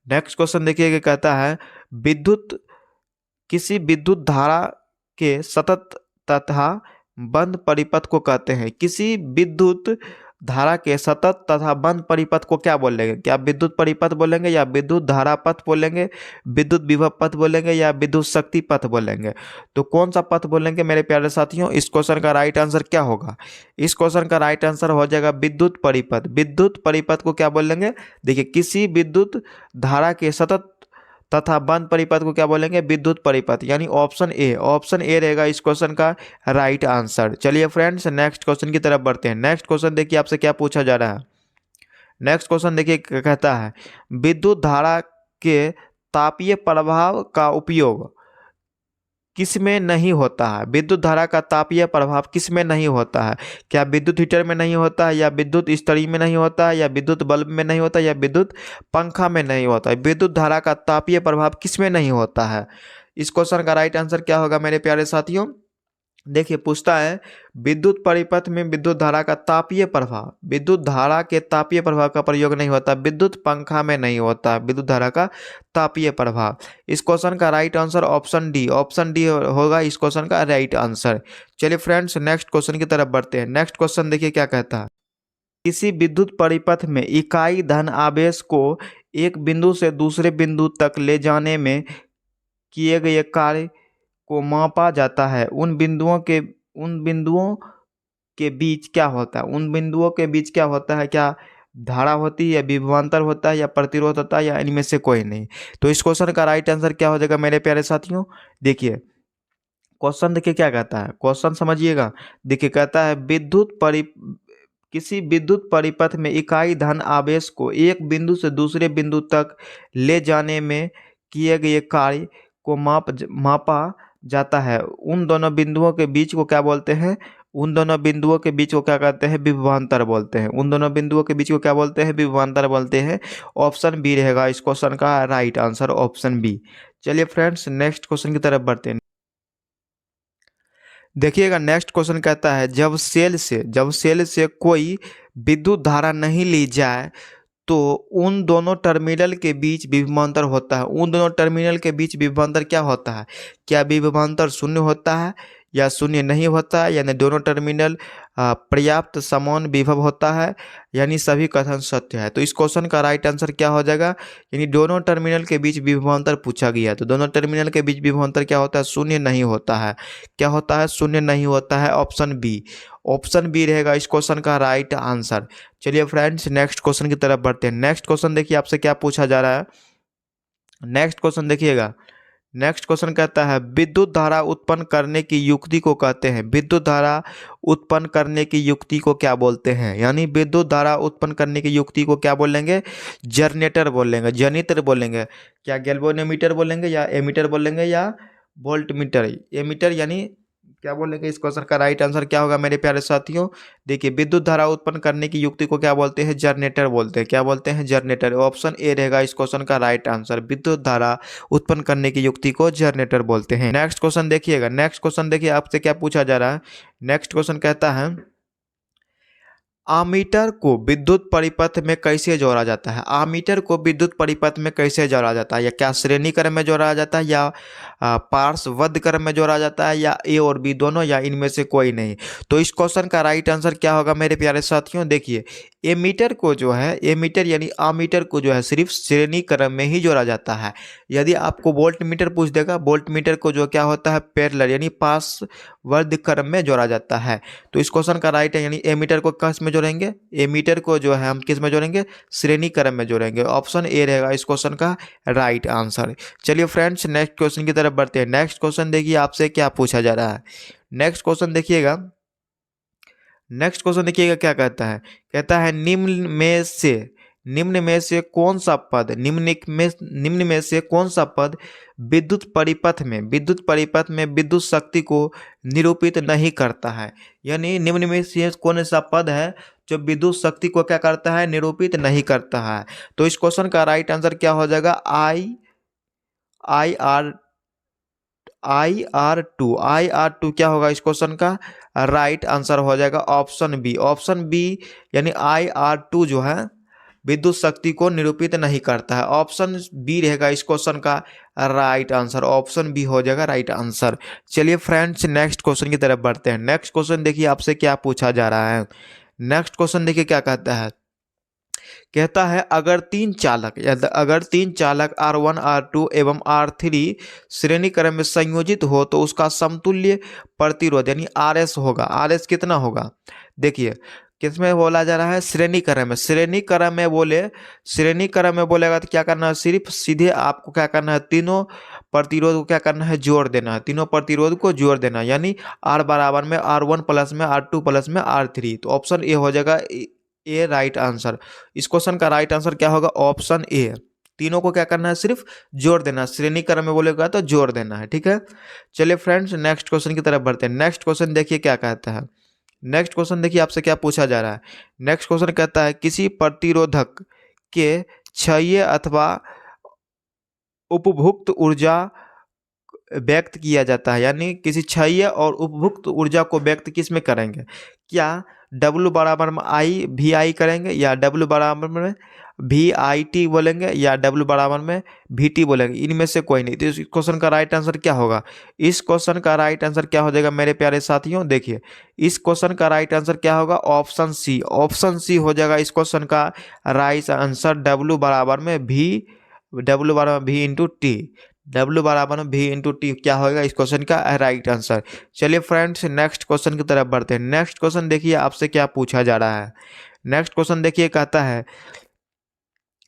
नेक्स्ट क्वेश्चन देखिए क्या कहता है, विद्युत किसी विद्युत धारा के सतत तथा बंद परिपथ को कहते हैं। किसी विद्युत धारा के सतत तथा बंद परिपथ को क्या बोलेंगे? क्या विद्युत परिपथ बोलेंगे, या विद्युत धारा पथ बोलेंगे, विद्युत विभव पथ बोलेंगे, या विद्युत शक्ति पथ बोलेंगे? तो कौन सा पथ बोलेंगे मेरे प्यारे साथियों? इस क्वेश्चन का राइट आंसर क्या होगा? इस क्वेश्चन का राइट आंसर हो जाएगा विद्युत परिपथ। विद्युत परिपथ को क्या बोलेंगे? देखिए, किसी विद्युत धारा के सतत तथा बंद परिपथ को क्या बोलेंगे? विद्युत परिपथ, यानी ऑप्शन ए। ऑप्शन ए रहेगा इस क्वेश्चन का राइट आंसर। चलिए फ्रेंड्स, नेक्स्ट क्वेश्चन की तरफ बढ़ते हैं। नेक्स्ट क्वेश्चन देखिए आपसे क्या पूछा जा रहा है। नेक्स्ट क्वेश्चन देखिए कहता है, विद्युत धारा के तापीय प्रभाव का उपयोग किसमें नहीं होता है? विद्युत धारा का तापीय प्रभाव किसमें नहीं होता है? क्या विद्युत हीटर में नहीं होता है, या विद्युत इस्त्री में नहीं होता है, या विद्युत बल्ब में नहीं होता है, या विद्युत पंखा में नहीं होता है? विद्युत धारा का तापीय प्रभाव किसमें नहीं होता है? इस क्वेश्चन का राइट आंसर क्या होगा मेरे प्यारे साथियों? देखिए, पूछता है विद्युत परिपथ में विद्युत धारा का तापीय प्रभाव, विद्युत धारा के तापीय प्रभाव का प्रयोग नहीं होता, विद्युत पंखा में नहीं होता, विद्युत धारा का तापीय प्रभाव। इस क्वेश्चन का right answer option D. Option D होगा इस क्वेश्चन का राइट आंसर। चलिए फ्रेंड्स, नेक्स्ट क्वेश्चन की तरफ बढ़ते हैं। नेक्स्ट क्वेश्चन देखिए क्या कहता है, किसी विद्युत परिपथ में इकाई धन आवेश को एक बिंदु से दूसरे बिंदु तक ले जाने में किए गए कार्य को मापा जाता है। उन बिंदुओं के बीच क्या होता है? उन बिंदुओं के बीच क्या होता है? क्या धारा होती है, या विभवांतर होता है, या प्रतिरोध होता है, या इनमें से कोई नहीं? तो इस क्वेश्चन का राइट आंसर क्या हो जाएगा मेरे प्यारे साथियों? देखिए, क्वेश्चन देखिए क्या कहता है, क्वेश्चन समझिएगा। देखिए, कहता है किसी विद्युत परिपथ में इकाई धन आवेश को एक बिंदु से दूसरे बिंदु तक ले जाने में किए गए कार्य को मापा जाता है। उन दोनों बिंदुओं के बीच को क्या बोलते हैं? उन दोनों बिंदुओं के बीच को क्या कहते हैं? विभवांतर बोलते हैं। उन दोनों बिंदुओं के बीच को क्या बोलते हैं? विभवांतर बोलते हैं। ऑप्शन बी रहेगा इस क्वेश्चन का राइट आंसर, ऑप्शन बी। चलिए फ्रेंड्स, नेक्स्ट क्वेश्चन की तरफ बढ़ते हैं। देखिएगा, नेक्स्ट क्वेश्चन कहता है, जब सेल से कोई विद्युत धारा नहीं ली जाए तो उन दोनों टर्मिनल के बीच विभवांतर होता है। उन दोनों टर्मिनल के बीच विभवांतर क्या होता है? क्या विभवांतर शून्य होता है, या शून्य नहीं होता है, यानी दोनों टर्मिनल पर्याप्त समान विभव होता है, यानी सभी कथन सत्य है? तो इस क्वेश्चन का राइट आंसर क्या हो जाएगा? यानी दोनों टर्मिनल के बीच विभवांतर पूछा गया, तो दोनों टर्मिनल के बीच विभवांतर क्या होता है? शून्य नहीं होता है। क्या होता है? शून्य नहीं होता है। Option B. ऑप्शन बी रहेगा इस क्वेश्चन का राइट आंसर। चलिए फ्रेंड्स, नेक्स्ट क्वेश्चन की तरफ बढ़ते हैं। नेक्स्ट क्वेश्चन देखिए आपसे क्या पूछा जा रहा है। नेक्स्ट क्वेश्चन देखिएगा। नेक्स्ट क्वेश्चन कहता है, विद्युत धारा उत्पन्न करने की युक्ति को कहते हैं। विद्युत धारा उत्पन्न करने की युक्ति को क्या बोलते हैं? यानी विद्युत धारा उत्पन्न करने की युक्ति को क्या बोलेंगे? जनरेटर बोलेंगे, जनित्र बोलेंगे। क्या गैल्वेनोमीटर बोलेंगे, या एमीटर बोलेंगे, या वोल्टमीटर? एमीटर यानी क्या बोलेंगे? इस क्वेश्चन का राइट आंसर क्या होगा मेरे प्यारे साथियों? देखिए, विद्युत धारा उत्पन्न करने की युक्ति को क्या बोलते हैं? जनरेटर बोलते हैं। क्या बोलते हैं? जनरेटर। ऑप्शन ए रहेगा इस क्वेश्चन का राइट आंसर। विद्युत धारा उत्पन्न करने की युक्ति को जनरेटर बोलते हैं। नेक्स्ट क्वेश्चन देखिएगा। नेक्स्ट क्वेश्चन देखिए आपसे क्या पूछा जा रहा है। नेक्स्ट क्वेश्चन कहता है, आमीटर को विद्युत परिपथ में कैसे जोड़ा जाता है? आमीटर को विद्युत परिपथ में कैसे जोड़ा जाता है? या क्या श्रेणी क्रम में जोड़ा जाता है, या पार्श्वबद्ध क्रम में जोड़ा जाता है, या ए और बी दोनों, या इनमें से कोई नहीं? तो इस क्वेश्चन का राइट आंसर क्या होगा मेरे प्यारे साथियों? देखिए, एमीटर को जो है, एमीटर यानी आमीटर को जो है सिर्फ श्रेणी क्रम में ही जोड़ा जाता है। यदि आपको वोल्ट मीटर पूछ देगा, वोल्ट मीटर को जो क्या होता है? पैरेलल यानी पार्श्वबद्ध क्रम में जोड़ा जाता है। तो इस क्वेश्चन का राइट है, यानी एमीटर को किस में जोड़ेंगे? एमीटर को जो है हम किस में जोड़ेंगे? श्रेणी क्रम में जोड़ेंगे। ऑप्शन ए रहेगा इस क्वेश्चन का राइट आंसर। चलिए फ्रेंड्स, नेक्स्ट क्वेश्चन की तरफ बढ़ते हैं। नेक्स्ट क्वेश्चन देखिए आपसे क्या पूछा जा रहा है। नेक्स्ट क्वेश्चन देखिएगा। नेक्स्ट क्वेश्चन देखिएगा क्या कहता है। कहता है, निम्न में से कौन सा पद निम्न में से कौन सा पद विद्युत परिपथ में विद्युत शक्ति को निरूपित नहीं करता है? यानी निम्न में से कौन सा पद है जो विद्युत शक्ति को क्या करता है? निरूपित नहीं करता है। तो इस क्वेश्चन का राइट आंसर क्या हो जाएगा? आई आर टू क्या होगा इस क्वेश्चन का राइट आंसर हो जाएगा? Option B. ऑप्शन बी यानी IR2 जो है विद्युत शक्ति को निरूपित नहीं करता है। ऑप्शन बी रहेगा इस क्वेश्चन का राइट आंसर, ऑप्शन बी हो जाएगा राइट आंसर। चलिए फ्रेंड्स नेक्स्ट क्वेश्चन की तरफ बढ़ते हैं। नेक्स्ट क्वेश्चन देखिए आपसे क्या पूछा जा रहा है। नेक्स्ट क्वेश्चन देखिए क्या कहता है। कहता है अगर तीन चालक R1 R2 एवं R3 श्रेणी क्रम में संयोजित हो तो उसका समतुल्य प्रतिरोध यानी RS होगा। RS कितना होगा? देखिए किसमें बोला जा रहा है, श्रेणी क्रम में। श्रेणी क्रम में बोलेगा तो क्या करना है, सिर्फ सीधे आपको क्या करना है, तीनों प्रतिरोध को क्या करना है, जोड़ देना है। तीनों प्रतिरोध को जोड़ देना है, यानी R बराबर में R1 प्लस में R2 प्लस में R3। तो ऑप्शन ए हो जाएगा ए राइट आंसर। इस क्वेश्चन का राइट आंसर क्या होगा? Option A. तीनों को क्या करना है, सिर्फ जोड़ देना। श्रेणी क्रम में बोलेगा तो जोड़ देना है, ठीक है। चलिए फ्रेंड्स नेक्स्ट क्वेश्चन की तरफ बढ़ते हैं। नेक्स्ट क्वेश्चन देखिए क्या कहता है। नेक्स्ट क्वेश्चन देखिए आपसे क्या पूछा जा रहा है। नेक्स्ट क्वेश्चन कहता है किसी प्रतिरोधक के क्षय अथवा उपभुक्त ऊर्जा व्यक्त किया जाता है, यानी किसी क्षय और उपभुक्त ऊर्जा को व्यक्त किस में करेंगे? क्या W बराबर में आई भी आई करेंगे, या W बराबर में भी आई टी बोलेंगे, या W बराबर में भी टी बोलेंगे? इनमें से कोई नहीं। तो इस क्वेश्चन का राइट आंसर क्या होगा? इस क्वेश्चन का राइट आंसर क्या हो जाएगा मेरे प्यारे साथियों? देखिए इस क्वेश्चन का राइट आंसर क्या होगा? Option C. ऑप्शन सी हो जाएगा इस क्वेश्चन का राइट आंसर। W बराबर में भी इंटू टी। W बराबर में भी इंटू टी क्या होगा इस क्वेश्चन का राइट आंसर। चलिए फ्रेंड्स नेक्स्ट क्वेश्चन की तरफ बढ़ते हैं। नेक्स्ट क्वेश्चन देखिए आपसे क्या पूछा जा रहा है। नेक्स्ट क्वेश्चन देखिए कहता है,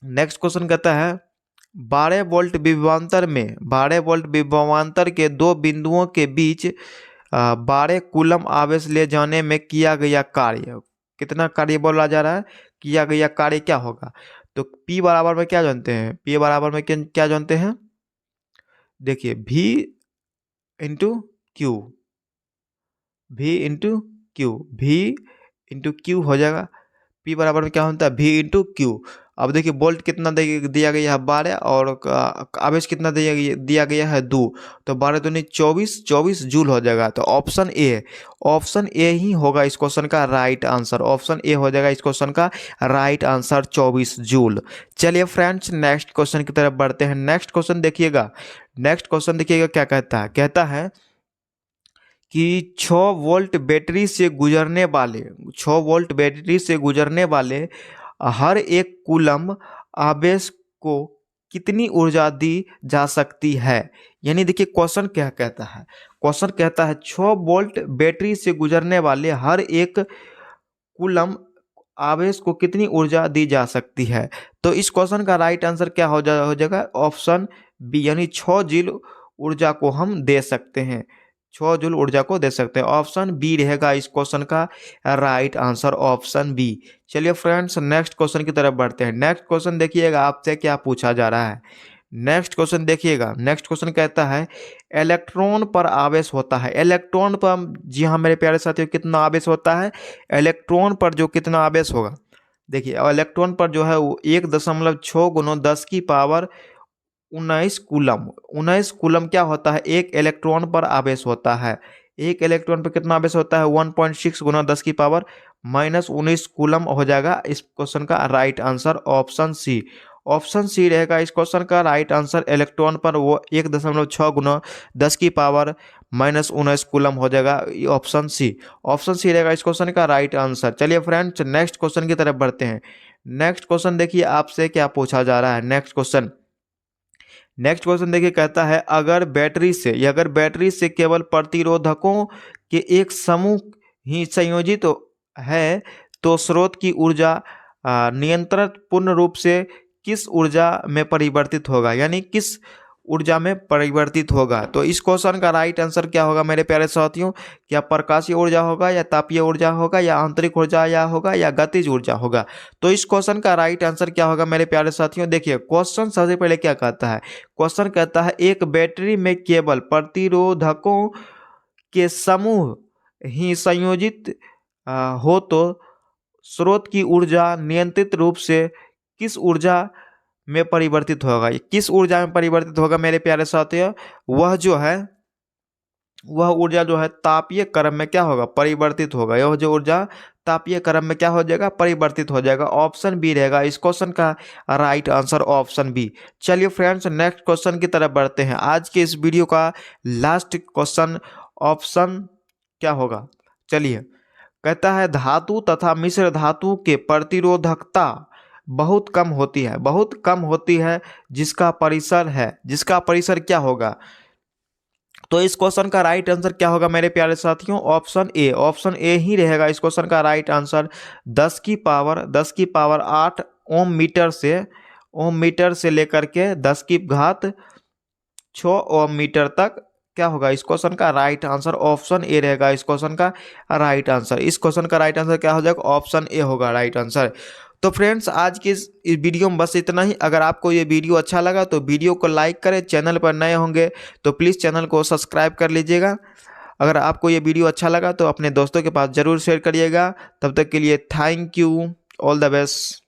नेक्स्ट क्वेश्चन कहता है 12 वोल्ट विभवांतर के दो बिंदुओं के बीच 12 कूलम आवेश ले जाने में किया गया कार्य। कितना कार्य बोला जा रहा है? किया गया कार्य क्या होगा? तो P बराबर में क्या जानते हैं? P बराबर में क्या जानते हैं? देखिए V into Q, V into Q हो जाएगा। P बराबर में क्या होता है? V into Q. अब देखिए वोल्ट कितना दिया गया है 12 और आवेश कितना दिया गया है 2। तो 12 दूनी 24 जूल हो जाएगा। तो ऑप्शन ए ही होगा इस क्वेश्चन का राइट आंसर। ऑप्शन ए हो जाएगा इस क्वेश्चन का राइट आंसर 24 जूल। चलिए फ्रेंड्स नेक्स्ट क्वेश्चन की तरफ बढ़ते हैं। नेक्स्ट क्वेश्चन देखिएगा क्या कहता है। कहता है कि 6 वोल्ट बैटरी से गुजरने वाले हर एक कूलम आवेश को कितनी ऊर्जा दी जा सकती है? यानी देखिए क्वेश्चन क्या कहता है। क्वेश्चन कहता है 6 वोल्ट बैटरी से गुजरने वाले हर एक कूलम आवेश को कितनी ऊर्जा दी जा सकती है? तो इस क्वेश्चन का राइट आंसर क्या हो जाएगा? ऑप्शन बी, यानी 6 जूल ऊर्जा को हम दे सकते हैं। 6 जूल ऊर्जा को दे सकते हैं। ऑप्शन बी रहेगा इस क्वेश्चन का राइट आंसर, ऑप्शन बी। चलिए फ्रेंड्स नेक्स्ट क्वेश्चन की तरफ बढ़ते हैं। नेक्स्ट क्वेश्चन देखिएगा आपसे क्या पूछा जा रहा है। नेक्स्ट क्वेश्चन देखिएगा। नेक्स्ट क्वेश्चन कहता है इलेक्ट्रॉन पर आवेश होता है। इलेक्ट्रॉन पर, जी हाँ मेरे प्यारे साथियों, कितना आवेश होता है? इलेक्ट्रॉन पर जो कितना आवेश होगा, देखिए इलेक्ट्रॉन पर जो है वो 1.6 गुना 10 की पावर 19 कूलम क्या होता है? एक इलेक्ट्रॉन पर आवेश होता है। एक इलेक्ट्रॉन पर कितना आवेश होता है? 1.6 गुना 10 की पावर -19 कूलम हो जाएगा इस क्वेश्चन का right answer, option C. Option C रहेगा इस क्वेश्चन का राइट आंसर। इलेक्ट्रॉन पर वो 1.6 गुना 10 की पावर -19 कूलम हो जाएगा, ऑप्शन सी। ऑप्शन सी रहेगा इस क्वेश्चन का राइट आंसर। चलिए फ्रेंड्स नेक्स्ट क्वेश्चन की तरफ बढ़ते हैं। नेक्स्ट क्वेश्चन देखिए आपसे क्या पूछा जा रहा है। नेक्स्ट क्वेश्चन देखिए कहता है अगर बैटरी से केवल प्रतिरोधकों के एक समूह ही संयोजित है तो स्रोत की ऊर्जा नियंत्रण पूर्ण रूप से किस ऊर्जा में परिवर्तित होगा, यानी किस ऊर्जा में परिवर्तित होगा? तो इस क्वेश्चन का राइट आंसर क्या होगा मेरे प्यारे साथियों? क्या प्रकाशीय ऊर्जा होगा, या तापीय ऊर्जा होगा, या आंतरिक ऊर्जा होगा, या गतिज ऊर्जा होगा? तो इस क्वेश्चन का राइट आंसर क्या होगा मेरे प्यारे साथियों? देखिए क्वेश्चन सबसे पहले क्या कहता है। क्वेश्चन कहता है एक बैटरी में केवल प्रतिरोधकों के समूह ही संयोजित हो तो स्रोत की ऊर्जा नियंत्रित रूप से किस ऊर्जा में परिवर्तित होगा? किस ऊर्जा में परिवर्तित होगा मेरे प्यारे साथियों? वह ऊर्जा जो है तापीय क्रम में क्या होगा? परिवर्तित होगा। यह जो ऊर्जा तापीय क्रम में क्या हो जाएगा, परिवर्तित हो जाएगा। ऑप्शन बी रहेगा इस क्वेश्चन का राइट आंसर, ऑप्शन बी। चलिए फ्रेंड्स नेक्स्ट क्वेश्चन की तरफ बढ़ते हैं। आज के इस वीडियो का लास्ट क्वेश्चन ऑप्शन क्या होगा, चलिए। कहता है धातु तथा मिश्र धातु के प्रतिरोधकता बहुत कम होती है, बहुत कम होती है, जिसका परिसर क्या होगा। तो इस क्वेश्चन का राइट आंसर क्या होगा मेरे प्यारे साथियों, ऑप्शन ए ही रहेगा इस क्वेश्चन का राइट आंसर। 10 की पावर 8 ओम मीटर से लेकर के 10 की घात 6 ओम मीटर तक क्या होगा इस क्वेश्चन का राइट आंसर। ऑप्शन ए रहेगा इस क्वेश्चन का राइट आंसर। इस क्वेश्चन का राइट आंसर क्या हो जाएगा, ऑप्शन ए होगा राइट आंसर। तो फ्रेंड्स आज की इस वीडियो में बस इतना ही। अगर आपको ये वीडियो अच्छा लगा तो वीडियो को लाइक करें, चैनल पर नए होंगे तो प्लीज़ चैनल को सब्सक्राइब कर लीजिएगा। अगर आपको ये वीडियो अच्छा लगा तो अपने दोस्तों के पास ज़रूर शेयर करिएगा। तब तक के लिए thank you, all the best.